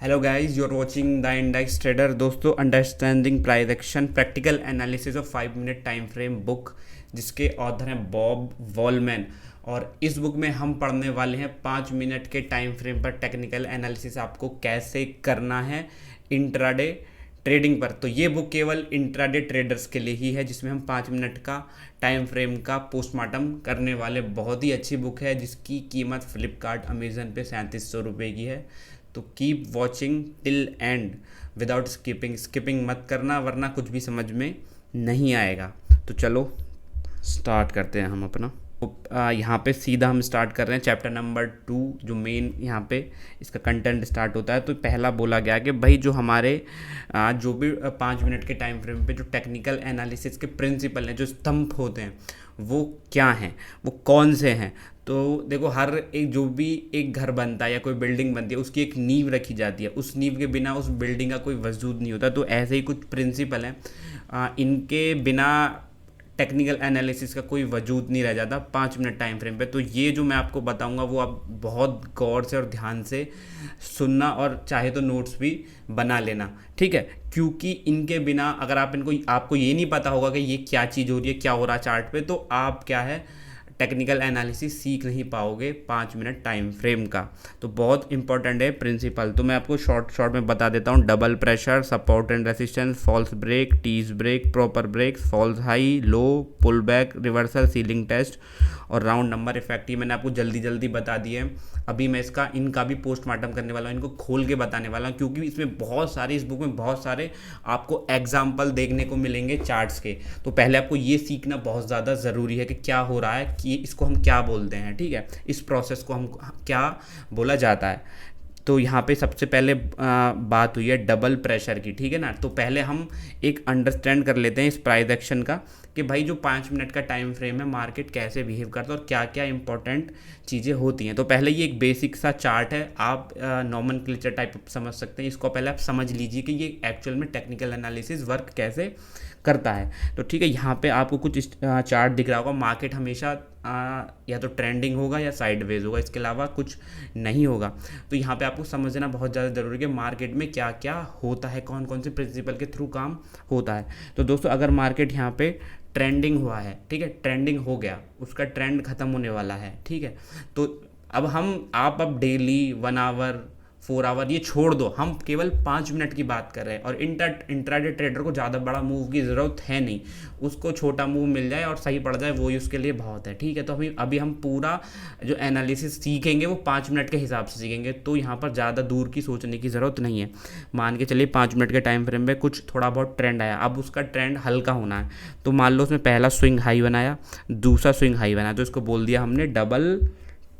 Hello guys, you are watching the index trader. दोस्तों, understanding price action practical analysis of 5 minute time frame book, जिसके author हैं Bob Wallman. और इस book में हम पढ़ने वाले हैं 5 मिनट के टाइम फ्रेम पर टेक्निकल एनालिसिस आपको कैसे करना है इंट्राडे ट्रेडिंग पर। तो ये बुक केवल इंट्राडे ट्रेडर्स के लिए ही है, जिसमें हम 5 मिनट का टाइम फ्रेम का पोस्टमार्टम करने वाले। बहुत ही अच्छी बुक है जिसकी कीमत फ्लिपकार्ट अमेजन पे 3700 रुपये की है। तो keep watching till and without skipping मत करना, वरना कुछ भी समझ में नहीं आएगा। तो चलो स्टार्ट करते हैं हम अपना। यहाँ पे सीधा हम स्टार्ट कर रहे हैं चैप्टर नंबर 2, जो मेन यहाँ पे इसका कंटेंट स्टार्ट होता है। तो पहला बोला गया कि भाई जो हमारे जो भी 5 मिनट के टाइम फ्रेम पे जो टेक्निकल एनालिसिस के प्रिंसिपल हैं, जो स्तंभ होते हैं, वो क्या हैं, वो कौन से हैं। तो देखो, हर एक जो भी एक घर बनता है या कोई बिल्डिंग बनती है, उसकी एक नींव रखी जाती है। उस नींव के बिना उस बिल्डिंग का कोई वजूद नहीं होता। तो ऐसे ही कुछ प्रिंसिपल हैं, इनके बिना टेक्निकल एनालिसिस का कोई वजूद नहीं रह जाता 5 मिनट टाइम फ्रेम पे। तो ये जो मैं आपको बताऊंगा वो आप बहुत गौर से और ध्यान से सुनना, और चाहे तो नोट्स भी बना लेना, ठीक है। क्योंकि इनके बिना अगर आपको ये नहीं पता होगा कि ये क्या चीज़ हो रही है, क्या हो रहा है चार्ट पे, तो आप क्या है टेक्निकल एनालिसिस सीख नहीं पाओगे 5 मिनट टाइम फ्रेम का। तो बहुत इंपॉर्टेंट है प्रिंसिपल। तो मैं आपको शॉर्ट में बता देता हूँ। Double pressure, support and resistance, false break, tease break, proper break, false high, low, pull back, reversal, ceiling test और राउंड नंबर इफेक्ट। ये मैंने आपको जल्दी जल्दी बता दिए। अभी मैं इनका भी पोस्टमार्टम करने वाला हूँ, इनको खोल के बताने वाला हूँ, क्योंकि इसमें बहुत सारे, इस बुक में बहुत सारे आपको एग्जाम्पल देखने को मिलेंगे चार्ट्स के। तो पहले आपको ये सीखना बहुत ज़्यादा ज़रूरी है कि क्या हो रहा है, कि इसको हम क्या बोलते हैं, ठीक है, इस प्रोसेस को हम क्या बोला जाता है। तो यहाँ पे सबसे पहले बात हुई है डबल प्रेशर की, ठीक है ना। तो पहले हम एक अंडरस्टैंड कर लेते हैं इस प्राइस एक्शन का, कि भाई जो 5 मिनट का टाइम फ्रेम है, मार्केट कैसे बिहेव करता है और क्या क्या इंपॉर्टेंट चीज़ें होती हैं। तो पहले ये एक बेसिक सा चार्ट है, आप नॉमेनक्लेचर टाइप समझ सकते हैं इसको। पहले आप समझ लीजिए कि ये एक्चुअल में टेक्निकल एनालिसिस वर्क कैसे करता है। तो ठीक है, यहाँ पे आपको कुछ चार्ट दिख रहा होगा। मार्केट हमेशा या तो ट्रेंडिंग होगा या साइडवेज होगा, इसके अलावा कुछ नहीं होगा। तो यहाँ पे आपको समझना बहुत ज़्यादा ज़रूरी है कि मार्केट में क्या क्या होता है, कौन कौन से प्रिंसिपल के थ्रू काम होता है। तो दोस्तों, अगर मार्केट यहाँ पे ट्रेंडिंग हुआ है, ठीक है, ट्रेंडिंग हो गया, उसका ट्रेंड खत्म होने वाला है, ठीक है। तो आप अब डेली 1 आवर 4 आवर ये छोड़ दो, हम केवल 5 मिनट की बात कर रहे हैं। और इंट्राडे ट्रेडर को ज़्यादा बड़ा मूव की ज़रूरत है नहीं, उसको छोटा मूव मिल जाए और सही पड़ जाए, वही उसके लिए बहुत है, ठीक है। तो अभी हम पूरा जो एनालिसिस सीखेंगे वो 5 मिनट के हिसाब से सीखेंगे। तो यहाँ पर ज़्यादा दूर की सोचने की ज़रूरत नहीं है। मान के चलिए 5 मिनट के टाइम फ्रेम में कुछ थोड़ा बहुत ट्रेंड आया, अब उसका ट्रेंड हल्का होना है। तो मान लो उसमें पहला स्विंग हाई बनाया, दूसरा स्विंग हाई बनाया, तो इसको बोल दिया हमने डबल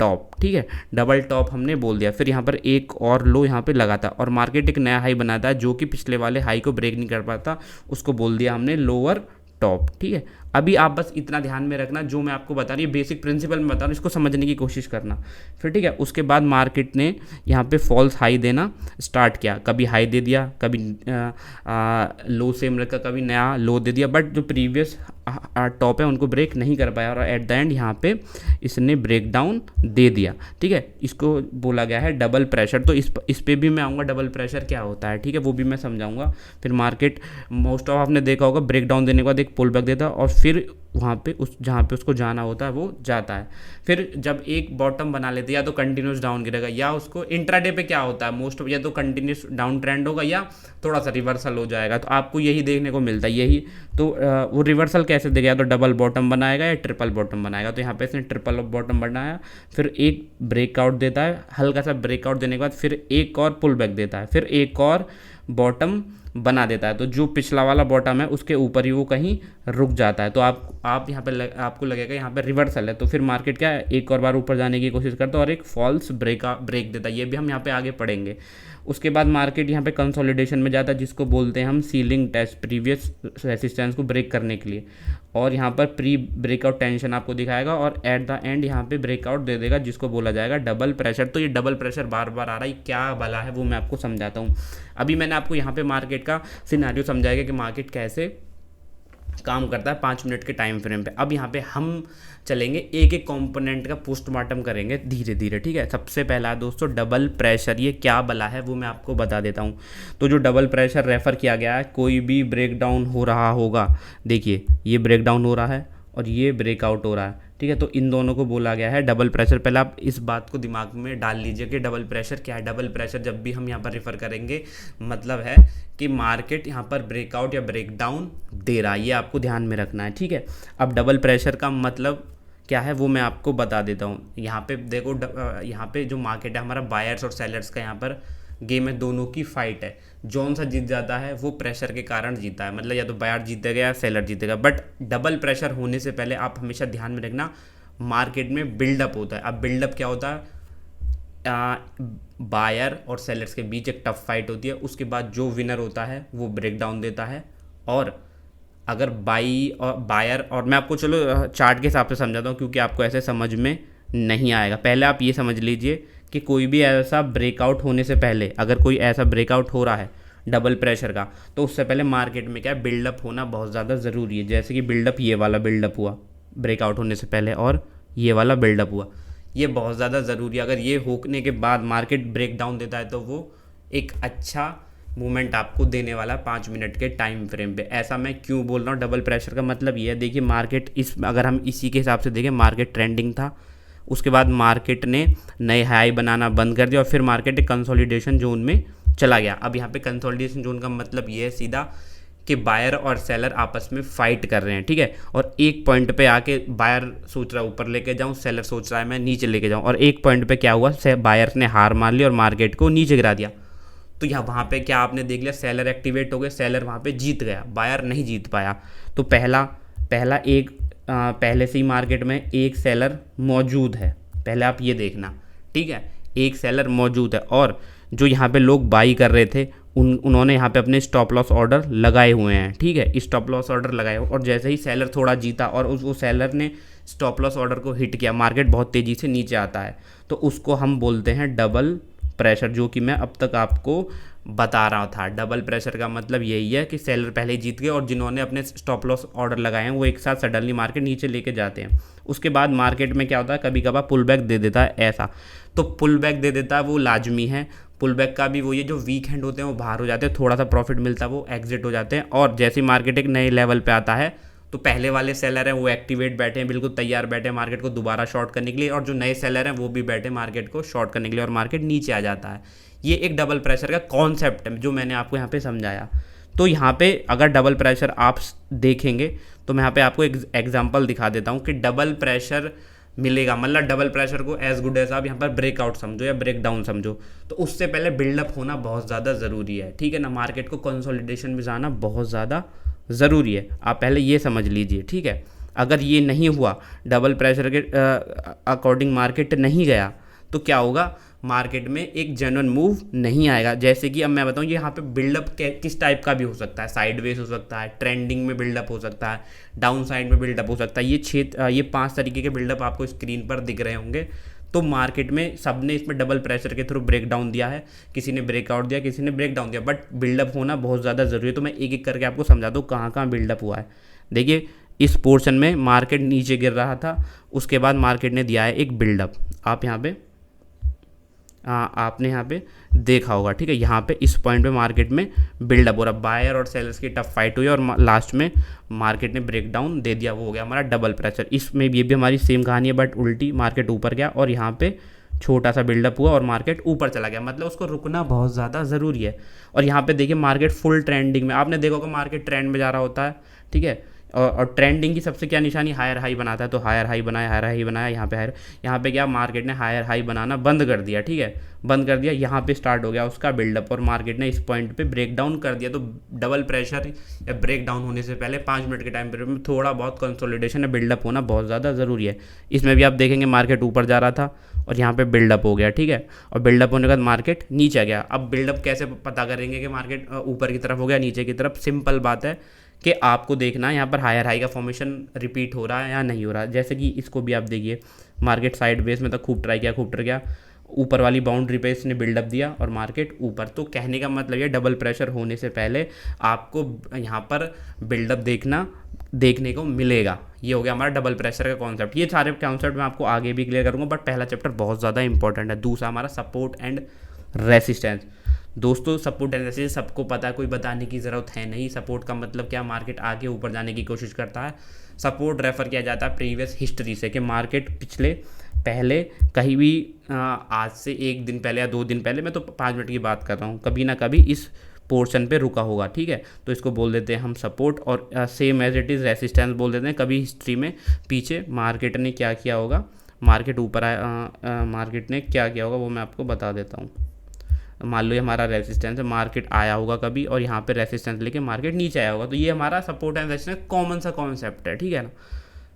टॉप, ठीक है, डबल टॉप हमने बोल दिया। फिर यहाँ पर एक और लो यहाँ पे लगाता, और मार्केट एक नया हाई बनाता है जो कि पिछले वाले हाई को ब्रेक नहीं कर पाता, उसको बोल दिया हमने लोअर टॉप, ठीक है। अभी आप बस इतना ध्यान में रखना, जो मैं आपको बता रही हूँ बेसिक प्रिंसिपल में बता रहा हूँ, इसको समझने की कोशिश करना। फिर ठीक है, उसके बाद मार्केट ने यहाँ पे फॉल्स हाई देना स्टार्ट किया। कभी हाई दे दिया, कभी लो सेम रखा, कभी नया लो दे दिया, बट जो प्रीवियस टॉप है उनको ब्रेक नहीं कर पाया, और एट द एंड यहाँ पे इसने ब्रेक डाउन दे दिया, ठीक है। इसको बोला गया है डबल प्रेशर। तो इस पे भी मैं आऊँगा, डबल प्रेशर क्या होता है, ठीक है, वो भी मैं समझाऊंगा। फिर मार्केट मोस्ट ऑफ आपने देखा होगा, ब्रेक डाउन देने के बाद एक पुल बैक देता है, और फिर वहाँ पे जहाँ पे उसको जाना होता है वो जाता है। फिर जब एक बॉटम बना लेते हैं, या तो कंटिन्यूस डाउन गिरेगा, या उसको इंट्राडे पे क्या होता है मोस्ट, या तो कंटिन्यूस डाउन ट्रेंड होगा या थोड़ा सा रिवर्सल हो जाएगा। तो आपको यही देखने को मिलता है, यही तो वो रिवर्सल कैसे देगा, या तो डबल बॉटम बनाएगा या ट्रिपल बॉटम बनाएगा। तो यहाँ पे इसने ट्रिपल बॉटम बनाया, फिर एक ब्रेकआउट देता है, हल्का सा ब्रेकआउट देने के बाद फिर एक और पुल बैक देता है, फिर एक और बॉटम बना देता है। तो जो पिछला वाला बॉटम है उसके ऊपर ही वो कहीं रुक जाता है। तो आप यहाँ पे आपको लगेगा यहाँ पे रिवर्सल है, तो फिर मार्केट क्या है, एक और बार ऊपर जाने की कोशिश करता है और एक फॉल्स ब्रेक देता है। ये भी हम यहाँ पे आगे पढ़ेंगे। उसके बाद मार्केट यहाँ पे कंसोलिडेशन में जाता है, जिसको बोलते हैं हम सीलिंग टेस्ट, प्रीवियस रेसिस्टेंस को ब्रेक करने के लिए। और यहाँ पर प्री ब्रेकआउट टेंशन आपको दिखाएगा, और एट द एंड यहाँ पे ब्रेकआउट दे देगा, जिसको बोला जाएगा डबल प्रेशर। तो ये डबल प्रेशर बार बार आ रहा है, क्या भला है वो मैं आपको समझाता हूँ। अभी मैंने आपको यहाँ पे मार्केट का सिनेरियो समझाएगा कि मार्केट कैसे काम करता है 5 मिनट के टाइम फ्रेम पे। अब यहाँ पे हम चलेंगे एक एक कंपोनेंट का पोस्टमार्टम करेंगे धीरे धीरे, ठीक है। सबसे पहला दोस्तों डबल प्रेशर, ये क्या बला है वो मैं आपको बता देता हूँ। तो जो डबल प्रेशर रेफ़र किया गया है, कोई भी ब्रेकडाउन हो रहा होगा, देखिए ये ब्रेकडाउन हो रहा है और ये ब्रेकआउट हो रहा है, ठीक है। तो इन दोनों को बोला गया है डबल प्रेशर। पहले आप इस बात को दिमाग में डाल लीजिए कि डबल प्रेशर क्या है। डबल प्रेशर जब भी हम यहाँ पर रेफर करेंगे मतलब है कि मार्केट यहाँ पर ब्रेकआउट या ब्रेकडाउन दे रहा है, ये आपको ध्यान में रखना है, ठीक है। अब डबल प्रेशर का मतलब क्या है वो मैं आपको बता देता हूँ। यहाँ पे देखो यहाँ पे जो मार्केट है हमारा बायर्स और सेलर्स का यहाँ पर गेम है, दोनों की फाइट है। जौन सा जीत जाता है वो प्रेशर के कारण जीता है, मतलब या तो बायर जीतेगा या सेलर जीतेगा। बट डबल प्रेशर होने से पहले आप हमेशा ध्यान में रखना मार्केट में बिल्डअप होता है। अब बिल्डअप क्या होता है, बायर और सेलर्स के बीच एक टफ फाइट होती है, उसके बाद जो विनर होता है वो ब्रेक डाउन देता है। और अगर बायर और मैं आपको चलो चार्ट के हिसाब से समझाता हूँ क्योंकि आपको ऐसे समझ में नहीं आएगा। पहले आप ये समझ लीजिए कि कोई भी ऐसा ब्रेकआउट होने से पहले, अगर कोई ऐसा ब्रेकआउट हो रहा है डबल प्रेशर का, तो उससे पहले मार्केट में क्या है, बिल्डअप होना बहुत ज़्यादा ज़रूरी है। जैसे कि बिल्डअप, ये वाला बिल्डअप हुआ ब्रेकआउट होने से पहले और ये वाला बिल्डअप हुआ, ये बहुत ज़्यादा ज़रूरी है। अगर ये होने के बाद मार्केट ब्रेक डाउन देता है तो वो एक अच्छा मूवमेंट आपको देने वाला 5 मिनट के टाइम फ्रेम पे। ऐसा मैं क्यों बोल रहा हूँ, डबल प्रेशर का मतलब ये है, देखिए मार्केट अगर हम इसी के हिसाब से देखें, मार्केट ट्रेंडिंग था, उसके बाद मार्केट ने नए हाई बनाना बंद कर दिया और फिर मार्केट एक कंसोलिडेशन जोन में चला गया। अब यहाँ पे कंसोलिडेशन जोन का मतलब ये है सीधा कि बायर और सेलर आपस में फाइट कर रहे हैं, ठीक है। और एक पॉइंट पे आके बायर सोच रहा है ऊपर लेके जाऊँ, सेलर सोच रहा है मैं नीचे लेके जाऊँ, और एक पॉइंट पे क्या हुआ, बायर ने हार मान ली और मार्केट को नीचे गिरा दिया। तो यहाँ वहाँ पे क्या आपने देख लिया, सेलर एक्टिवेट हो गए, सेलर वहाँ पे जीत गया, बायर नहीं जीत पाया। तो पहले से ही मार्केट में एक सेलर मौजूद है, पहले आप ये देखना, ठीक है, एक सेलर मौजूद है। और जो यहाँ पे लोग बाई कर रहे थे उन्होंने यहाँ पे अपने स्टॉप लॉस ऑर्डर लगाए हुए हैं, ठीक है, स्टॉप लॉस ऑर्डर लगाए। और जैसे ही सेलर थोड़ा जीता और वो सेलर ने स्टॉप लॉस ऑर्डर को हिट किया, मार्केट बहुत तेज़ी से नीचे आता है, तो उसको हम बोलते हैं डबल प्रेशर, जो कि मैं अब तक आपको बता रहा था। डबल प्रेशर का मतलब यही है कि सेलर पहले जीत गए और जिन्होंने अपने स्टॉप लॉस ऑर्डर लगाए हैं वो एक साथ सडनली मार्केट नीचे लेके जाते हैं। उसके बाद मार्केट में क्या होता है, कभी कभार पुल बैक दे देता है ऐसा, तो पुल बैक दे देता है वो लाजमी है। पुल बैक का भी वो ये जो वीक हैंड होते हैं वो बाहर हो जाते हैं, थोड़ा सा प्रॉफिट मिलता है वो एग्जिट हो जाते हैं। और जैसे ही मार्केट एक नए लेवल पे आता है तो पहले वाले सेलर हैं वो एक्टिवेट बैठे हैं, बिल्कुल तैयार बैठे हैं मार्केट को दोबारा शॉर्ट करने के लिए, और जो नए सेलर हैं वो भी बैठे मार्केट को शॉर्ट करने के लिए, और मार्केट नीचे आ जाता है। ये एक डबल प्रेशर का कॉन्सेप्ट है जो मैंने आपको यहाँ पे समझाया। तो यहाँ पे अगर डबल प्रेशर आप देखेंगे तो मैं यहाँ पे आपको एक एग्जांपल दिखा देता हूँ कि डबल प्रेशर मिलेगा, मतलब डबल प्रेशर को एज गुड एज आप यहाँ पर ब्रेकआउट समझो या ब्रेक डाउन समझो, तो उससे पहले बिल्डअप होना बहुत ज़्यादा ज़रूरी है, ठीक है ना। मार्केट को कंसोलिडेशन में जाना बहुत ज़्यादा ज़रूरी है, आप पहले ये समझ लीजिए, ठीक है। अगर ये नहीं हुआ, डबल प्रेशर के अकॉर्डिंग मार्केट नहीं गया, तो क्या होगा, मार्केट में एक जेन्युइन मूव नहीं आएगा। जैसे कि अब मैं बताऊँ ये यहाँ पे बिल्डअप किस टाइप का भी हो सकता है, साइडवेज हो सकता है, ट्रेंडिंग में बिल्डअप हो सकता है, डाउन साइड में बिल्डअप हो सकता है। ये 5 तरीके के बिल्डअप आपको स्क्रीन पर दिख रहे होंगे। तो मार्केट में सब ने इसमें डबल प्रेशर के थ्रू ब्रेक डाउन दिया है, किसी ने ब्रेकआउट दिया, किसी ने ब्रेक डाउन दिया, बट बिल्डअप होना बहुत ज़्यादा ज़रूरी है। तो मैं एक एक करके आपको समझा दूँ कहाँ कहाँ बिल्डअप हुआ है। देखिए इस पोर्शन में मार्केट नीचे गिर रहा था, उसके बाद मार्केट ने दिया है एक बिल्डअप, आप यहाँ पे आपने यहाँ पे देखा होगा, ठीक है। यहाँ पे इस पॉइंट पे मार्केट में बिल्डअप हो रहा, बायर और सेलर्स की टफ फाइट हुई और लास्ट में मार्केट ने ब्रेक डाउन दे दिया, वो हो गया हमारा डबल प्रेशर। इसमें भी ये भी हमारी सेम कहानी है, बट उल्टी, मार्केट ऊपर गया और यहाँ पे छोटा सा बिल्डअप हुआ और मार्केट ऊपर चला गया, मतलब उसको रुकना बहुत ज़्यादा ज़रूरी है। और यहाँ पे देखिए मार्केट फुल ट्रेंडिंग में, आपने देखा होगा मार्केट ट्रेंड में जा रहा होता है, ठीक है। और ट्रेंडिंग की सबसे क्या निशानी, हायर हाई बनाता है, तो हायर हाई बनाया, यहाँ पे क्या मार्केट ने हायर हाई बनाना बंद कर दिया, ठीक है, बंद कर दिया। यहाँ पे स्टार्ट हो गया उसका बिल्डअप और मार्केट ने इस पॉइंट पे ब्रेक डाउन कर दिया। तो डबल प्रेशर या ब्रेक डाउन होने से पहले 5 मिनट के टाइम पीरियड में थोड़ा बहुत कंसोलिडेशन या बिल्डअप होना बहुत ज़्यादा ज़रूरी है। इसमें भी आप देखेंगे मार्केट ऊपर जा रहा था और यहाँ पे बिल्डअप हो गया, ठीक है, और बिल्डअप होने के बाद मार्केट नीचे आ गया। अब बिल्डअप कैसे पता करेंगे कि मार्केट ऊपर की तरफ हो गया नीचे की तरफ, सिंपल बात है कि आपको देखना है यहाँ पर हायर हाई का फॉर्मेशन रिपीट हो रहा है या नहीं हो रहा है। जैसे कि इसको भी आप देखिए, मार्केट साइड बेस में तो खूब ट्राई किया, ऊपर वाली बाउंड्री पे इसने बिल्डअप दिया और मार्केट ऊपर। तो कहने का मतलब ये डबल प्रेशर होने से पहले आपको यहाँ पर बिल्डअप देखना देखने को मिलेगा। ये हो गया हमारा डबल प्रेशर का कॉन्सेप्ट। ये सारे कॉन्सेप्ट मैं आपको आगे भी क्लियर करूँगा, बट पहला चैप्टर बहुत ज़्यादा इंपॉर्टेंट है। दूसरा हमारा सपोर्ट एंड रेसिस्टेंस। दोस्तों सपोर्ट एंड रेसिस्टेंस सबको पता है, कोई बताने की ज़रूरत है नहीं। सपोर्ट का मतलब क्या, मार्केट आगे ऊपर जाने की कोशिश करता है। सपोर्ट रेफर किया जाता है प्रीवियस हिस्ट्री से, कि मार्केट पहले कहीं भी आज से 1 दिन पहले या 2 दिन पहले, मैं तो 5 मिनट की बात कर रहा हूँ, कभी ना कभी इस पोर्शन पे रुका होगा, ठीक है। तो इसको बोल देते हैं हम सपोर्ट, और same as it is resistance बोल देते हैं। कभी हिस्ट्री में पीछे मार्केट ने क्या किया होगा, मार्केट ऊपर आया, मार्केट ने क्या किया होगा वो मैं आपको बता देता हूँ। मान लो ये हमारा रेसिस्टेंस है, मार्केट आया होगा कभी और यहाँ पे रेसिस्टेंस लेके मार्केट नीचे आया होगा, तो ये हमारा सपोर्ट एंड रेसिस्टेंस कॉमन सा कॉन्सेप्ट है, ठीक है ना।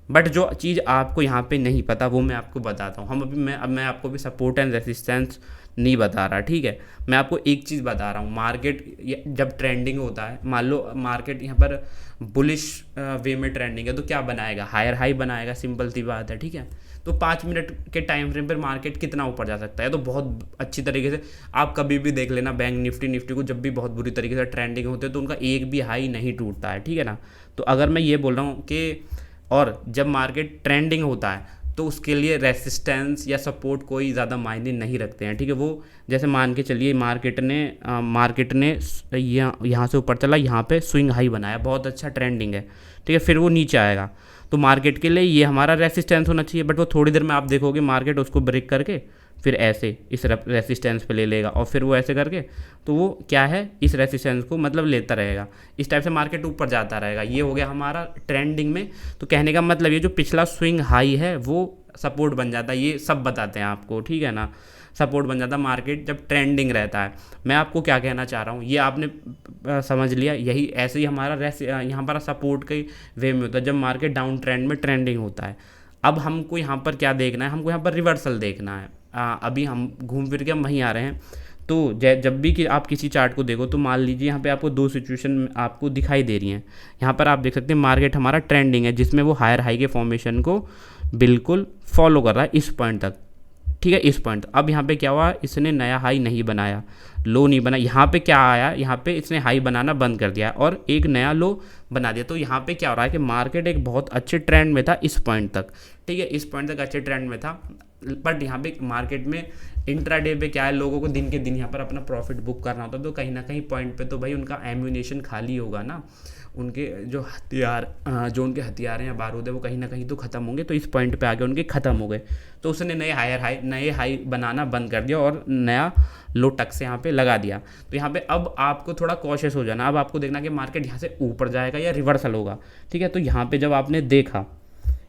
बट जो चीज़ आपको यहाँ पे नहीं पता वो मैं आपको बताता हूँ। मैं आपको भी सपोर्ट एंड रेसिस्टेंस नहीं बता रहा, ठीक है। मैं आपको एक चीज़ बता रहा हूँ, मार्केट जब ट्रेंडिंग होता है, मान लो मार्केट यहाँ पर बुलिश वे में ट्रेंडिंग है, तो क्या बनाएगा, हायर हाई बनाएगा, सिंपल सी बात है, ठीक है। तो 5 मिनट के टाइम फ्रेम पर मार्केट कितना ऊपर जा सकता है, तो बहुत अच्छी तरीके से आप कभी भी देख लेना, बैंक निफ्टी को जब भी बहुत बुरी तरीके से ट्रेंडिंग होते हैं तो उनका एक भी हाई नहीं टूटता है, ठीक है ना। तो अगर मैं ये बोल रहा हूँ कि, और जब मार्केट ट्रेंडिंग होता है तो उसके लिए रेसिस्टेंस या सपोर्ट कोई ज़्यादा मायने नहीं रखते हैं, ठीक है। वो जैसे मान के चलिए मार्केट ने यहाँ से ऊपर चला, यहाँ पे स्विंग हाई बनाया, बहुत अच्छा ट्रेंडिंग है, ठीक है। फिर वो नीचे आएगा, तो मार्केट के लिए ये हमारा रेसिस्टेंस होना चाहिए। बट वो थोड़ी देर में आप देखोगे मार्केट उसको ब्रेक करके फिर ऐसे इस रेसिस्टेंस पे ले लेगा, और फिर वो ऐसे करके, तो वो क्या है, इस रेसिस्टेंस को मतलब लेता रहेगा, इस टाइप से मार्केट ऊपर जाता रहेगा। ये हो गया हमारा ट्रेंडिंग में। तो कहने का मतलब ये जो पिछला स्विंग हाई है वो सपोर्ट बन जाता है, ये सब बताते हैं आपको, ठीक है ना। सपोर्ट बन जाता है मार्केट जब ट्रेंडिंग रहता है। मैं आपको क्या कहना चाह रहा हूँ ये आपने समझ लिया। यही ऐसे ही हमारा यहाँ पर सपोर्ट के वे में होता है जब मार्केट डाउन ट्रेंड में ट्रेंडिंग होता है। अब हमको यहाँ पर क्या देखना है, हमको यहाँ पर रिवर्सल देखना है। अभी हम घूम फिर के हम वहीं आ रहे हैं। तो जब भी कि आप किसी चार्ट को देखो तो मान लीजिए यहाँ पे आपको 2 सिचुएशन आपको दिखाई दे रही हैं। यहाँ पर आप देख सकते हैं मार्केट हमारा ट्रेंडिंग है, जिसमें वो हायर हाई के फॉर्मेशन को बिल्कुल फॉलो कर रहा है इस पॉइंट तक, ठीक है, इस पॉइंट। अब यहाँ पे क्या हुआ, इसने नया हाई नहीं बनाया, लो नहीं बना। यहाँ पे क्या आया, यहाँ पे इसने हाई बनाना बंद कर दिया और एक नया लो बना दिया। तो यहाँ पे क्या हो रहा है कि मार्केट एक बहुत अच्छे ट्रेंड में था इस पॉइंट तक, ठीक है, इस पॉइंट तक अच्छे ट्रेंड में था। बट यहाँ पे मार्केट में इंट्राडे पे क्या है, लोगों को दिन के दिन यहाँ पर अपना प्रॉफिट बुक करना होता है। तो कहीं ना कहीं पॉइंट पे तो भाई उनका एम्यूनेशन खाली होगा ना, उनके जो उनके हथियार हैं या बारूद है वो कहीं ना कहीं तो ख़त्म होंगे। तो इस पॉइंट पे आके उनके ख़त्म हो गए, तो उसने नए हाई बनाना बंद कर दिया और नया लो टक से यहाँ पे लगा दिया। तो यहाँ पे अब आपको थोड़ा कॉशियस हो जाना। अब आपको देखना कि मार्केट यहाँ से ऊपर जाएगा या रिवर्सल होगा, ठीक है। तो यहाँ पे जब आपने देखा,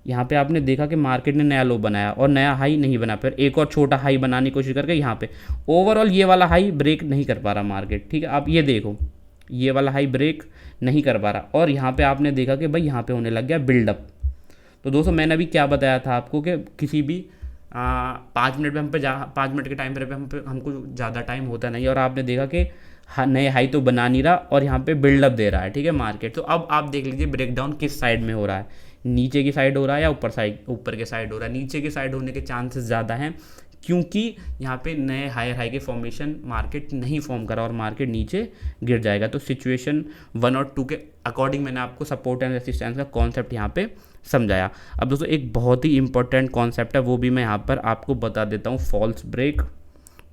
यहाँ पे आपने देखा कि मार्केट ने नया लो बनाया और नया हाई नहीं बना, फिर एक और छोटा हाई बनाने की कोशिश करके यहाँ पे ओवरऑल ये वाला हाई ब्रेक नहीं कर पा रहा मार्केट, ठीक है। आप ये देखो, ये वाला हाई ब्रेक नहीं कर पा रहा, और यहाँ पे आपने देखा कि भाई यहाँ पे होने लग गया बिल्डअप। तो दोस्तों मैंने अभी क्या बताया था आपको कि किसी भी 5 मिनट पे 5 मिनट के टाइम पे हमको ज़्यादा टाइम होता नहीं, और आपने देखा कि नए हाई तो बना नहीं रहा और यहाँ पे बिल्डअप दे रहा है, ठीक है, मार्केट। तो अब आप देख लीजिए ब्रेकडाउन किस साइड में हो रहा है, नीचे की साइड हो रहा है या ऊपर के साइड हो रहा है। नीचे की साइड होने के चांसेस ज़्यादा हैं, क्योंकि यहाँ पे नए हायर हाई के फॉर्मेशन मार्केट नहीं फॉर्म करा और मार्केट नीचे गिर जाएगा। तो सिचुएशन 1 और 2 के अकॉर्डिंग मैंने आपको सपोर्ट एंड रेसिस्टेंस का कॉन्सेप्ट यहाँ पे समझाया। अब दोस्तों एक बहुत ही इंपॉर्टेंट कॉन्सेप्ट है, वो भी मैं यहाँ पर आपको बता देता हूँ, फॉल्स ब्रेक,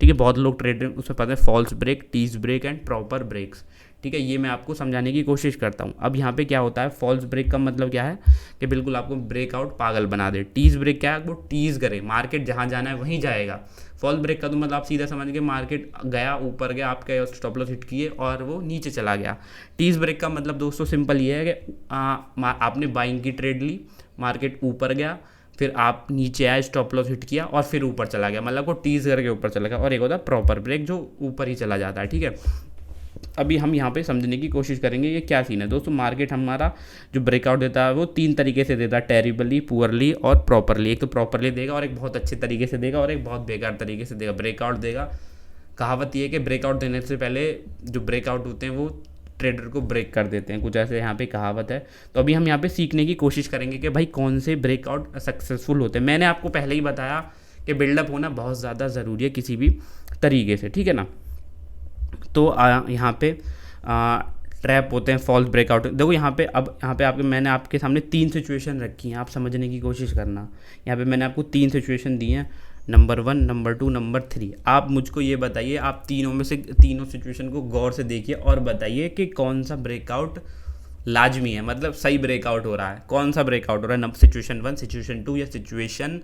ठीक है। बहुत लोग ट्रेडिंग उसमें पता है, false break, tease break and proper breaks, ठीक है। ये मैं आपको समझाने की कोशिश करता हूँ। अब यहाँ पे क्या होता है, फॉल्स ब्रेक का मतलब क्या है कि बिल्कुल आपको ब्रेकआउट पागल बना दे। टीज ब्रेक क्या है, वो टीज करे, मार्केट जहाँ जाना है वहीं जाएगा। फॉल्स ब्रेक का तो मतलब आप सीधा समझ के मार्केट गया ऊपर गया, आपके स्टॉप लॉस हिट किए और वो नीचे चला गया। टीज ब्रेक का मतलब दोस्तों सिंपल ये है कि आपने बाइंग की ट्रेड ली, मार्केट ऊपर गया, फिर आप नीचे आए, स्टॉप लॉस हिट किया और फिर ऊपर चला गया, मतलब वो टीज करके ऊपर चला गया। और एक होता है प्रॉपर ब्रेक जो ऊपर ही चला जाता है, ठीक है। अभी हम यहाँ पे समझने की कोशिश करेंगे ये क्या सीन है। दोस्तों मार्केट हमारा जो ब्रेकआउट देता है वो 3 तरीके से देता है, टेरिबली, पुअरली और प्रॉपरली। एक तो प्रॉपरली देगा और एक बहुत अच्छे तरीके से देगा और एक बहुत बेकार तरीके से देगा। ब्रेकआउट देगा, कहावत ये है कि ब्रेकआउट देने से पहले जो ब्रेकआउट होते हैं वो ट्रेडर को ब्रेक कर देते हैं, कुछ ऐसे यहाँ पे कहावत है। तो अभी हम यहाँ पे सीखने की कोशिश करेंगे कि भाई कौन से ब्रेकआउट सक्सेसफुल होते हैं। मैंने आपको पहले ही बताया कि बिल्डअप होना बहुत ज़्यादा ज़रूरी है किसी भी तरीके से, ठीक है ना। तो यहाँ पे ट्रैप होते हैं, फॉल्स ब्रेकआउट। देखो यहाँ पे, अब यहाँ पे आपके मैंने आपके सामने 3 सिचुएशन रखी हैं, आप समझने की कोशिश करना। यहाँ पे मैंने आपको 3 सिचुएशन दी हैं, नंबर 1, नंबर 2, नंबर 3। आप मुझको ये बताइए, आप तीनों में से तीनों सिचुएशन को गौर से देखिए और बताइए कि कौन सा ब्रेकआउट लाजमी है, मतलब सही ब्रेकआउट हो रहा है, कौन सा ब्रेकआउट हो रहा है, सिचुएशन 1, सिचुएशन 2 या सिचुएशन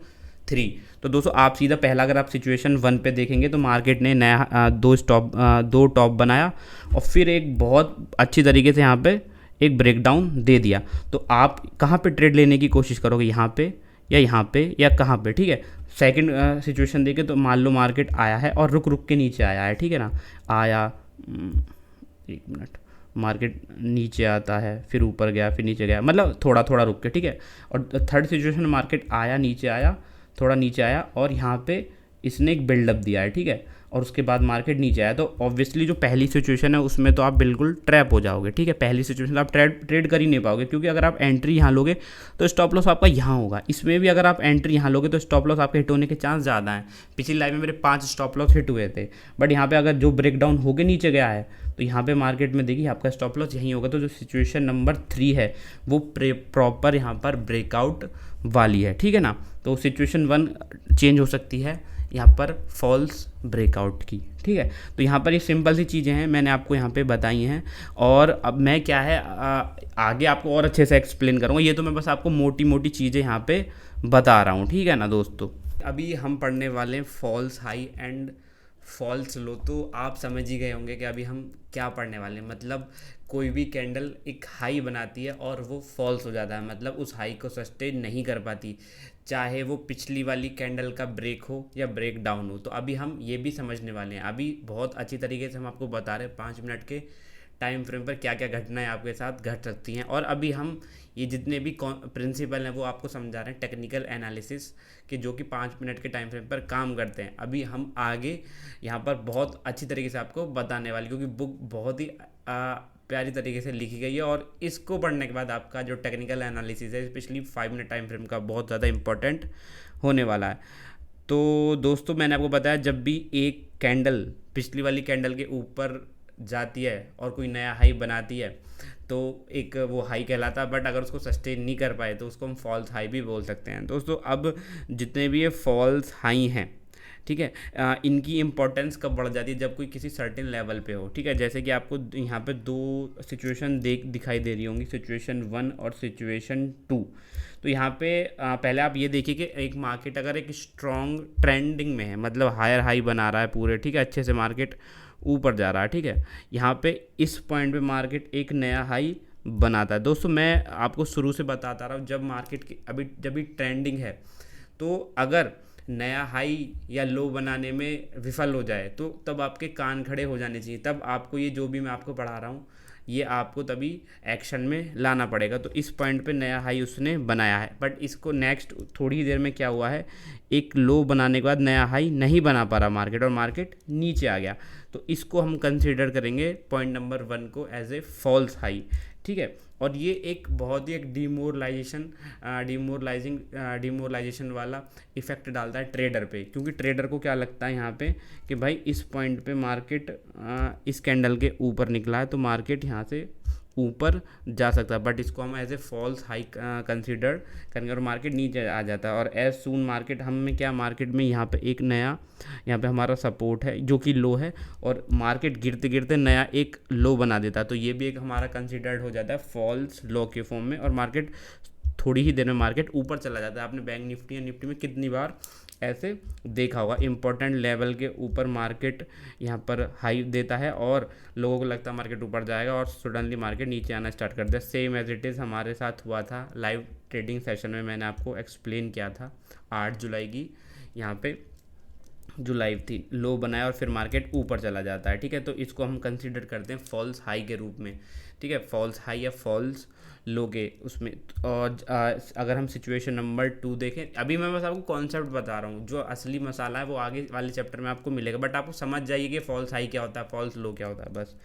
3। तो दोस्तों आप सीधा पहला, अगर आप सिचुएशन 1 पे देखेंगे तो मार्केट ने नया दो टॉप बनाया और फिर एक बहुत अच्छी तरीके से यहाँ पे एक ब्रेकडाउन दे दिया। तो आप कहाँ पे ट्रेड लेने की कोशिश करोगे, यहाँ पे या कहाँ पे, ठीक है। सेकंड सिचुएशन देखें तो मान लो मार्केट आया है और रुक रुक के नीचे आया है, ठीक है ना, आया, एक मिनट, मार्केट नीचे आता है, फिर ऊपर गया, फिर नीचे गया, मतलब थोड़ा थोड़ा रुक के, ठीक है। और थर्ड सिचुएशन में मार्केट आया, नीचे आया, थोड़ा नीचे आया और यहाँ पे इसने एक बिल्डअप दिया है, ठीक है, और उसके बाद मार्केट नीचे आया। तो ऑब्वियसली जो पहली सिचुएशन है उसमें तो आप बिल्कुल ट्रैप हो जाओगे, ठीक है। पहली सिचुएशन आप ट्रेड कर ही नहीं पाओगे, क्योंकि अगर आप एंट्री यहाँ लोगे तो स्टॉप लॉस आपका यहाँ होगा। इसमें भी अगर आप एंट्री यहाँ लोगे तो स्टॉप लॉस आपके हिट होने के चांस ज़्यादा हैं। पिछली लाइफ में मेरे 5 स्टॉप लॉस हिट हुए थे, बट यहाँ पे अगर जो ब्रेकडाउन होके नीचे गया है तो यहाँ पे मार्केट में देखिए आपका स्टॉप लॉस यहीं होगा। तो जो सिचुएशन नंबर 3 है वो प्रॉपर यहाँ पर ब्रेकआउट वाली है, ठीक है ना। तो सिचुएशन 1 चेंज हो सकती है यहाँ पर फॉल्स ब्रेकआउट की, ठीक है। तो यहाँ पर ये सिंपल सी चीज़ें हैं, मैंने आपको यहाँ पे बताई हैं। और अब मैं क्या है आगे आपको और अच्छे से एक्सप्लेन करूँगा। ये तो मैं बस आपको मोटी मोटी चीज़ें यहाँ पे बता रहा हूँ, ठीक है ना दोस्तों। अभी हम पढ़ने वाले हैं फॉल्स हाई एंड फॉल्स लो। तो आप समझ ही गए होंगे कि अभी हम क्या पढ़ने वाले हैं। मतलब कोई भी कैंडल एक हाई बनाती है और वो फॉल्स हो जाता है, मतलब उस हाई को सस्टेन नहीं कर पाती, चाहे वो पिछली वाली कैंडल का ब्रेक हो या ब्रेक डाउन हो। तो अभी हम ये भी समझने वाले हैं। अभी बहुत अच्छी तरीके से हम आपको बता रहे हैं 5 मिनट के टाइम फ्रेम पर क्या क्या घटनाएं आपके साथ घट सकती हैं। और अभी हम ये जितने भी प्रिंसिपल हैं वो आपको समझा रहे हैं, टेक्निकल एनालिसिस के, जो कि 5 मिनट के टाइम फ्रेम पर काम करते हैं। अभी हम आगे यहाँ पर बहुत अच्छी तरीके से आपको बताने वाले, क्योंकि बुक बहुत ही प्यारी तरीके से लिखी गई है और इसको पढ़ने के बाद आपका जो टेक्निकल एनालिसिस है स्पेशली 5 मिनट टाइम फ्रेम का बहुत ज़्यादा इंपॉर्टेंट होने वाला है। तो दोस्तों मैंने आपको बताया, जब भी एक कैंडल पिछली वाली कैंडल के ऊपर जाती है और कोई नया हाई बनाती है तो एक वो हाई कहलाता है, बट अगर उसको सस्टेन नहीं कर पाए तो उसको हम फॉल्स हाई भी बोल सकते हैं। दोस्तों अब जितने भी ये फॉल्स हाई हैं, ठीक है, इनकी इंपॉर्टेंस कब बढ़ जाती है, जब कोई किसी सर्टेन लेवल पे हो, ठीक है। जैसे कि आपको यहाँ पे 2 सिचुएशन दिखाई दे रही होंगी, सिचुएशन 1 और सिचुएशन 2। तो यहाँ पे पहले आप ये देखिए कि एक मार्केट अगर एक स्ट्रॉन्ग ट्रेंडिंग में है, मतलब हायर हाई बना रहा है पूरे, ठीक है, अच्छे से मार्केट ऊपर जा रहा है, ठीक है, यहाँ पे इस पॉइंट पे मार्केट एक नया हाई बनाता है। दोस्तों मैं आपको शुरू से बताता रहा हूँ, जब मार्केट की जब भी ट्रेंडिंग है तो अगर नया हाई या लो बनाने में विफल हो जाए तो तब आपके कान खड़े हो जाने चाहिए। तब आपको ये जो भी मैं आपको पढ़ा रहा हूँ ये आपको तभी एक्शन में लाना पड़ेगा। तो इस पॉइंट पे नया हाई उसने बनाया है, बट इसको नेक्स्ट थोड़ी ही देर में क्या हुआ है, एक लो बनाने के बाद नया हाई नहीं बना पा रहा मार्केट और मार्केट नीचे आ गया। तो इसको हम कंसीडर करेंगे पॉइंट नंबर 1 को एज ए फॉल्स हाई, ठीक है। और ये एक बहुत ही एक डिमोरलाइजेशन वाला इफेक्ट डालता है ट्रेडर पे, क्योंकि ट्रेडर को क्या लगता है यहाँ पे कि भाई इस पॉइंट पे मार्केट इस कैंडल के ऊपर निकला है तो मार्केट यहाँ से ऊपर जा सकता है, बट इसको हम as a false high consider करेंगे और मार्केट नीचे आ जाता है। और एज सून मार्केट हमें क्या, मार्केट में यहाँ पे एक नया, यहाँ पे हमारा सपोर्ट है जो कि लो है और मार्केट गिरते गिरते नया एक लो बना देता है। तो ये भी एक हमारा कंसीडर्ड हो जाता है फॉल्स लो के फॉर्म में, और मार्केट थोड़ी ही देर में मार्केट ऊपर चला जाता है। आपने बैंक निफ्टी या निफ्टी में कितनी बार ऐसे देखा होगा, इंपॉर्टेंट लेवल के ऊपर मार्केट यहाँ पर हाई देता है और लोगों को लगता है मार्केट ऊपर जाएगा और सडनली मार्केट नीचे आना स्टार्ट कर दिया। सेम एज इट इज़ हमारे साथ हुआ था लाइव ट्रेडिंग सेशन में, मैंने आपको एक्सप्लेन किया था 8 जुलाई की यहाँ पे जो लाइव थी, लो बनाया और फिर मार्केट ऊपर चला जाता है, ठीक है। तो इसको हम कंसीडर करते हैं फॉल्स हाई के रूप में, ठीक है, फॉल्स हाई या फॉल्स लो के उसमें। और अगर हम सिचुएशन नंबर 2 देखें, अभी मैं बस आपको कॉन्सेप्ट बता रहा हूँ, जो असली मसाला है वो आगे वाले चैप्टर में आपको मिलेगा, बट आपको समझ जाइए कि फॉल्स हाई क्या होता है, फॉल्स लो क्या होता है, बस,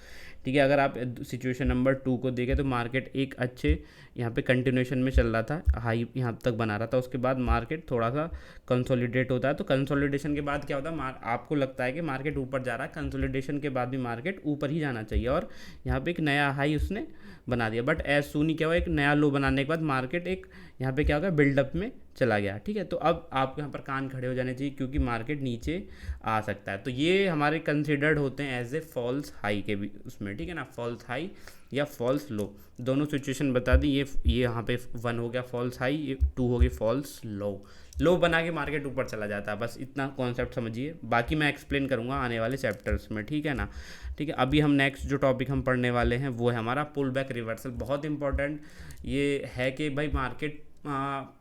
ठीक है। अगर आप सिचुएशन नंबर 2 को देखें तो मार्केट एक अच्छे यहाँ पे कंटिन्यूएशन में चल रहा था, हाई यहाँ तक बना रहा था, उसके बाद मार्केट थोड़ा सा कंसोलिडेट होता है। तो कंसोलिडेशन के बाद क्या होता है, होता है, आपको लगता है कि मार्केट ऊपर जा रहा है, कंसोलिडेशन के बाद भी मार्केट ऊपर ही जाना चाहिए, और यहाँ पे एक नया हाई उसने बना दिया, बट एज सून ही क्या हुआ, एक नया लो बनाने के बाद मार्केट एक यहाँ पे क्या होगा, बिल्डअप में चला गया। ठीक है, तो अब आपको यहाँ पर कान खड़े हो जाने चाहिए, क्योंकि मार्केट नीचे आ सकता है। तो ये हमारे कंसिडर्ड होते हैं एज ए फॉल्स हाई के भी उसमें, ठीक है ना, फॉल्स हाई या फॉल्स लो, दोनों सिचुएशन बता दी। ये यहाँ पे 1 हो गया फॉल्स हाई, ये 2 हो गई फॉल्स लो बना के मार्केट ऊपर चला जाता है। बस इतना कॉन्सेप्ट समझिए, बाकी मैं एक्सप्लेन करूँगा आने वाले चैप्टर्स में, ठीक है ना। ठीक है, अभी हम नेक्स्ट जो टॉपिक हम पढ़ने वाले हैं वो है हमारा पुल बैक रिवर्सल। बहुत इंपॉर्टेंट ये है कि भाई मार्केट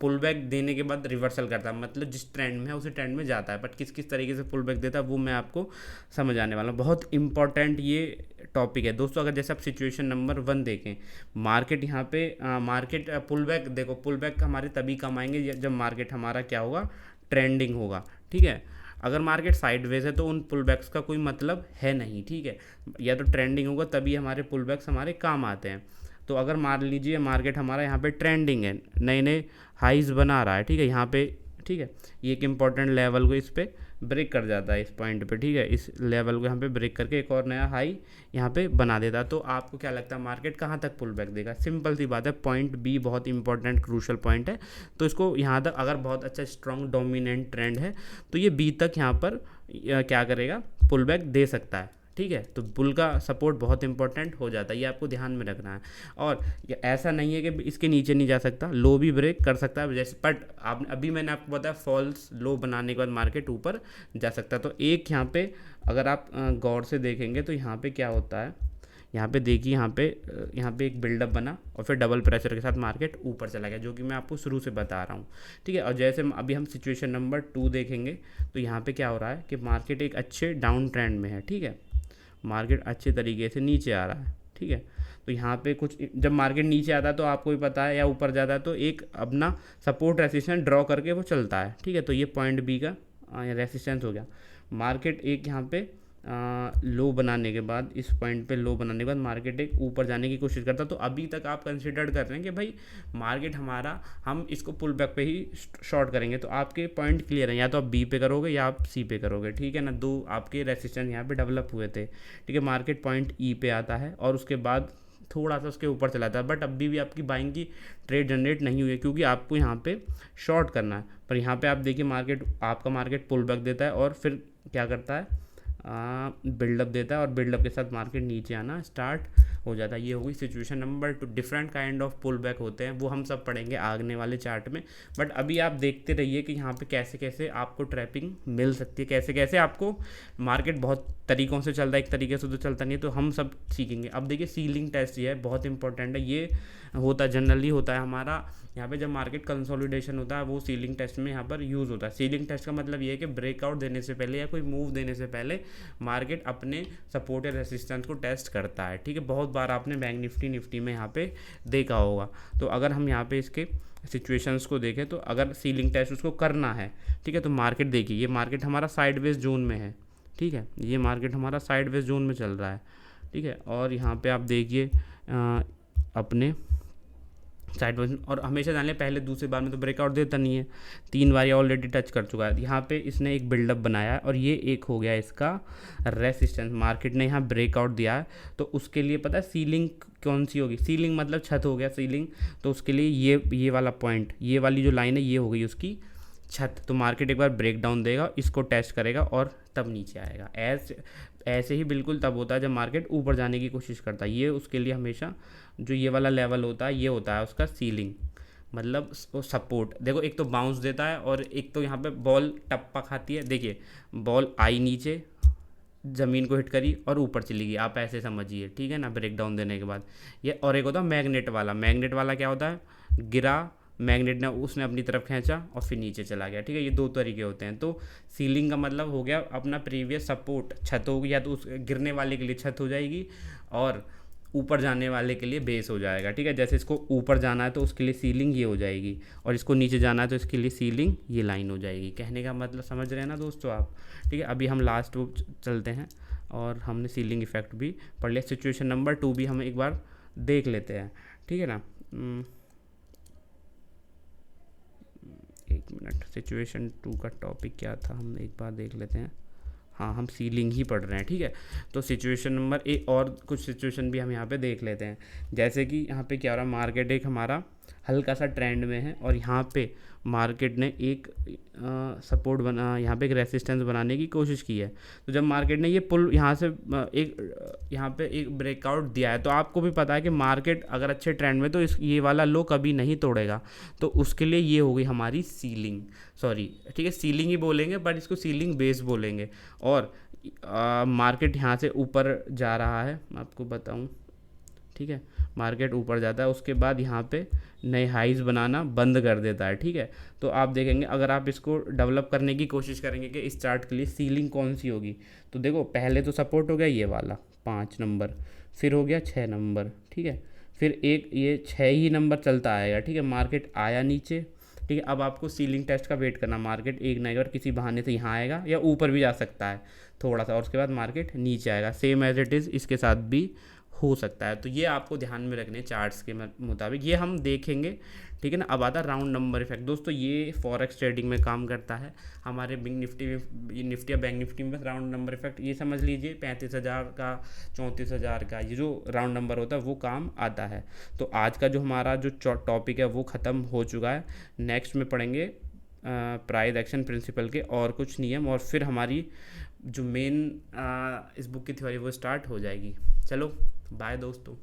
पुल बैक देने के बाद रिवर्सल करता है, मतलब जिस ट्रेंड में है उसी ट्रेंड में जाता है, बट किस किस तरीके से पुल बैक देता है वो मैं आपको समझ आने वाला हूँ। बहुत इंपॉर्टेंट ये टॉपिक है दोस्तों। अगर जैसे आप सिचुएशन नंबर 1 देखें, मार्केट यहाँ पे मार्केट पुल बैक, देखो पुल बैक हमारे तभी कम आएंगे जब मार्केट हमारा क्या होगा, ट्रेंडिंग होगा। ठीक है, अगर मार्केट साइडवेज है तो उन पुल बैक्स का कोई मतलब है नहीं। ठीक है, या तो ट्रेंडिंग होगा तभी हमारे पुल बैक्स हमारे काम आते हैं। तो अगर मान लीजिए मार्केट हमारा यहाँ पे ट्रेंडिंग है, नए नए हाइज बना रहा है, ठीक है, यहाँ पे, ठीक है, ये एक इम्पॉर्टेंट लेवल को इस पे ब्रेक कर जाता है, इस पॉइंट पे, ठीक है, इस लेवल को यहाँ पे ब्रेक करके एक और नया हाई यहाँ पे बना देता है। तो आपको क्या लगता है मार्केट कहाँ तक पुल बैक देगा? सिंपल सी बात है, पॉइंट बी बहुत इंपॉर्टेंट क्रूशल पॉइंट है। तो इसको यहाँ तक अगर बहुत अच्छा स्ट्रॉन्ग डोमिनेंट ट्रेंड है तो ये बी तक यहाँ पर क्या करेगा, पुल बैक दे सकता है। ठीक है, तो बुल का सपोर्ट बहुत इंपॉर्टेंट हो जाता है, ये आपको ध्यान में रखना है। और ऐसा नहीं है कि इसके नीचे नहीं जा सकता, लो भी ब्रेक कर सकता है जैसे, बट आप अभी मैंने आपको बताया फॉल्स लो बनाने के बाद मार्केट ऊपर जा सकता है। तो एक यहाँ पे अगर आप गौर से देखेंगे तो यहाँ पे क्या होता है, यहाँ पे देखिए, यहाँ पे एक बिल्डअप बना और फिर डबल प्रेशर के साथ मार्केट ऊपर चला गया, जो कि मैं आपको शुरू से बता रहा हूँ। ठीक है, और जैसे अभी हम सिचुएशन नंबर 2 देखेंगे तो यहाँ पे क्या हो रहा है कि मार्केट एक अच्छे डाउन ट्रेंड में है। ठीक है, मार्केट अच्छे तरीके से नीचे आ रहा है। ठीक है, तो यहाँ पे कुछ, जब मार्केट नीचे आता है तो आपको भी पता है, या ऊपर जाता है तो एक अपना सपोर्ट रेसिस्टेंस ड्रॉ करके वो चलता है। ठीक है, तो ये पॉइंट बी का रेसिस्टेंस हो गया। मार्केट एक यहाँ पे लो बनाने के बाद, इस पॉइंट पे लो बनाने के बाद मार्केट एक ऊपर जाने की कोशिश करता है। तो अभी तक आप कंसिडर कर रहे हैं कि भाई मार्केट हमारा, हम इसको पुल बैक पे ही शॉर्ट करेंगे। तो आपके पॉइंट क्लियर हैं, या तो आप बी पे करोगे या आप सी पे करोगे। ठीक है ना, दो आपके रेसिस्टेंस यहाँ पे डेवलप हुए थे। ठीक है, मार्केट पॉइंट ई पे आता है और उसके बाद थोड़ा सा उसके ऊपर चला था, बट अभी भी आपकी बाइंग की ट्रेड जनरेट नहीं हुई है, क्योंकि आपको यहाँ पे शॉर्ट करना है। पर यहाँ पे आप देखिए आपका मार्केट पुल बैक देता है और फिर क्या करता है, बिल्डअप देता है, और बिल्डअप के साथ मार्केट नीचे आना स्टार्ट हो जाता है। ये होगी situation number 2। Different kind of pull back होते हैं, वो हम सब पढ़ेंगे आगने वाले चार्ट में। बट अभी आप देखते रहिए कि यहाँ पे कैसे कैसे आपको ट्रैपिंग मिल सकती है, कैसे कैसे आपको मार्केट बहुत तरीक़ों से चलता है, एक तरीके से तो चलता नहीं है, तो हम सब सीखेंगे। अब देखिए सीलिंग टेस्ट ये है, बहुत इंपॉर्टेंट है। ये होता जनरली होता है हमारा यहाँ पे जब मार्केट कंसोलिडेशन होता है, वो सीलिंग टेस्ट में यहाँ पर यूज़ होता है। सीलिंग टेस्ट का मतलब ये है कि ब्रेकआउट देने से पहले या कोई मूव देने से पहले मार्केट अपने सपोर्ट या रेसिस्टेंस को टेस्ट करता है। ठीक है, बहुत बार आपने बैंक निफ्टी में यहाँ पे देखा होगा। तो अगर हम यहाँ पे इसके सिचुएशंस को देखें, तो अगर सीलिंग टेस्ट उसको करना है, ठीक है, तो मार्केट देखिए, ये मार्केट हमारा साइडवेज जोन में है। ठीक है, ये मार्केट हमारा साइडवेज जोन में चल रहा है। ठीक है, और यहाँ पे आप देखिए अपने साइडवेज, और हमेशा जान लें पहले दूसरी बार में तो ब्रेकआउट देता नहीं है, 3 बार ये ऑलरेडी टच कर चुका है। यहाँ पे इसने एक बिल्डअप बनाया है और ये एक हो गया इसका रेसिस्टेंस, मार्केट ने यहाँ ब्रेकआउट दिया है। तो उसके लिए पता है सीलिंग कौन सी होगी, सीलिंग मतलब छत हो गया सीलिंग, तो उसके लिए ये वाला पॉइंट, ये वाली जो लाइन है ये हो गई उसकी छत। तो मार्केट एक बार ब्रेक डाउन देगा, इसको टेस्ट करेगा और तब नीचे आएगा। ऐसे ही बिल्कुल तब होता है जब मार्केट ऊपर जाने की कोशिश करता है। ये उसके लिए हमेशा जो ये वाला लेवल होता है, ये होता है उसका सीलिंग, मतलब वो सपोर्ट। देखो एक तो बाउंस देता है और एक तो यहाँ पे बॉल टप्पा खाती है। देखिए बॉल आई नीचे, ज़मीन को हिट करी और ऊपर चली गई, आप ऐसे समझिए। ठीक है ना, ब्रेक डाउन देने के बाद ये। और एक होता है मैग्नेट वाला। मैग्नेट वाला क्या होता है, गिरा मैग्नेट ने, उसने अपनी तरफ खींचा और फिर नीचे चला गया। ठीक है, ये 2 तरीके होते हैं। तो सीलिंग का मतलब हो गया अपना प्रीवियस सपोर्ट, छत होगी, या तो उस गिरने वाले के लिए छत हो जाएगी और ऊपर जाने वाले के लिए बेस हो जाएगा। ठीक है, जैसे इसको ऊपर जाना है तो उसके लिए सीलिंग ये हो जाएगी, और इसको नीचे जाना है तो इसके लिए सीलिंग ये लाइन हो जाएगी। कहने का मतलब समझ रहे हैं ना दोस्तों आप? ठीक है, अभी हम लास्ट वो चलते हैं और हमने सीलिंग इफेक्ट भी पढ़ लिया। सिचुएशन नंबर 2 भी हम एक बार देख लेते हैं। ठीक है ना, एक एक मिनट, सिचुएशन 2 का टॉपिक क्या था, हम एक बार देख लेते हैं। हाँ, हम सीलिंग ही पढ़ रहे हैं, ठीक है। तो सिचुएशन नंबर ए और कुछ सिचुएशन भी हम यहाँ पे देख लेते हैं। जैसे कि यहाँ पे क्या हो रहा है, मार्केट एक हमारा हल्का सा ट्रेंड में है और यहाँ पे मार्केट ने एक सपोर्ट बना, यहाँ पे एक रेसिस्टेंस बनाने की कोशिश की है। तो जब मार्केट ने ये पुल यहाँ से यहाँ पे एक ब्रेकआउट दिया है, तो आपको भी पता है कि मार्केट अगर अच्छे ट्रेंड में तो इस ये वाला लो कभी नहीं तोड़ेगा। तो उसके लिए ये हो गई हमारी सीलिंग, सॉरी ठीक है, सीलिंग ही बोलेंगे बट इसको सीलिंग बेस बोलेंगे। और मार्केट यहाँ से ऊपर जा रहा है, मैं आपको बताऊँ, ठीक है, मार्केट ऊपर जाता है, उसके बाद यहाँ पे नए हाइज बनाना बंद कर देता है, ठीक है। तो आप देखेंगे अगर आप इसको डेवलप करने की कोशिश करेंगे कि इस चार्ट के लिए सीलिंग कौन सी होगी, तो देखो पहले तो सपोर्ट हो गया ये वाला 5 नंबर, फिर हो गया 6 नंबर, ठीक है, फिर एक ये 6 ही नंबर चलता आएगा, ठीक है। मार्केट आया नीचे, ठीक है। अब आपको सीलिंग टेस्ट का वेट करना, मार्केट एक नहीं और किसी बहाने से यहाँ आएगा या ऊपर भी जा सकता है थोड़ा सा, और उसके बाद मार्केट नीचे आएगा, सेम एज इट इज़ इसके साथ भी हो सकता है। तो ये आपको ध्यान में रखने चार्ट्स के मुताबिक, ये हम देखेंगे, ठीक है ना। अब आता है राउंड नंबर इफेक्ट। दोस्तों ये फॉरेक्स ट्रेडिंग में काम करता है, हमारे बैंक निफ्टी में, ये निफ्टी या बैंक निफ्टी में बस राउंड नंबर इफेक्ट ये समझ लीजिए 35,000 का 34,000 का ये जो राउंड नंबर होता है वो काम आता है। तो आज का जो हमारा जो टॉपिक है वो ख़त्म हो चुका है। नेक्स्ट में पढ़ेंगे प्राइस एक्शन प्रिंसिपल के और कुछ नियम, और फिर हमारी जो मेन इस बुक की थ्योरी वो स्टार्ट हो जाएगी। चलो बाय दोस्तों।